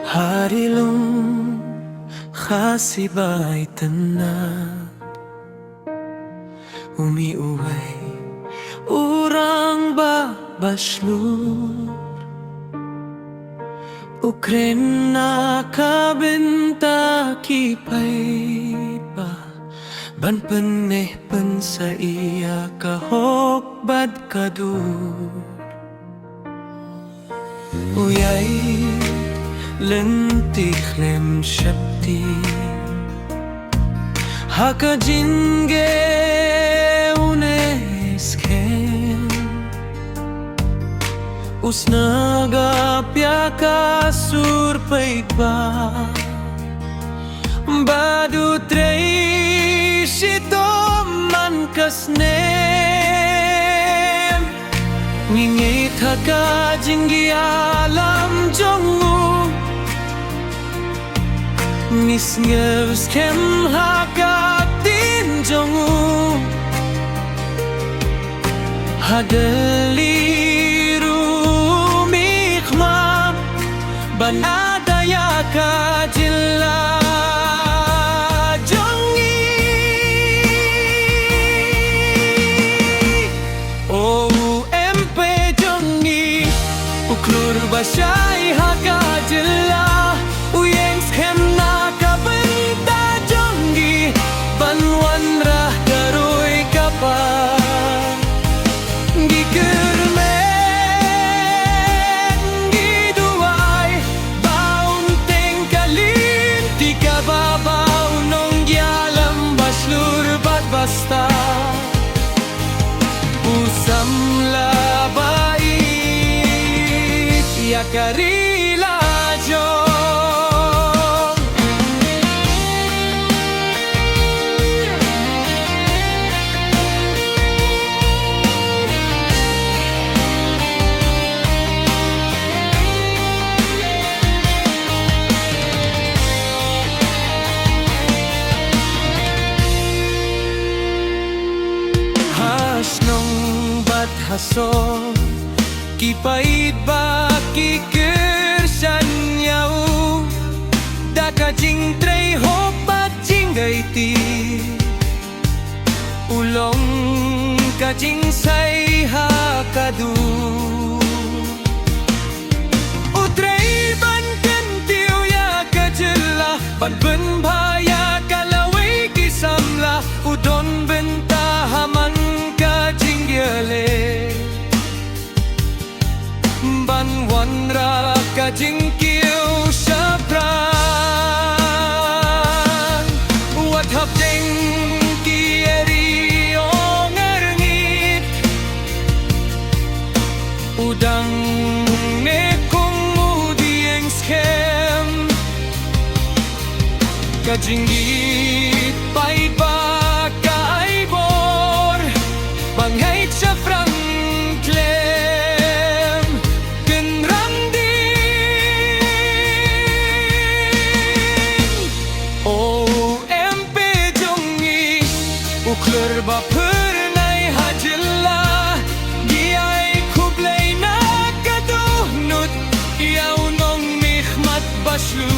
Harilong kasibay tana umiuway urang ba baslur ukren na kabenta kipay pa ban peneh pen sa iya kahok bad kadur uyay lentik lem syapti haka jinge unesken usnaga pyaka surpai ba badu trei shito man kasnem ngingit haka jingi alam jongu Nis ngevs kem hakatin jongu Hadeliru mikma ban adaya kajilla jongi OUMP jongi uklur basyai hakajilla Uyens kem basta usam labait ya karila jong Hasol kipait ba kikirsan yau daka jing trei hop bat jingay ti ulong ka jing say hakadu utrei ban kentiu ya kajilla ban ben baya kalaway kisamla udon benta haman ka jingyale ban wanra ka jingkiu syapran wat hap ding kieri ongerngit udang ne kung mudieng skem ka jinggit pai ba ka aibor banghait syapran Ukler ba pernay hajilla Giyay kublay na kadunut Yaw nong mihmat baslu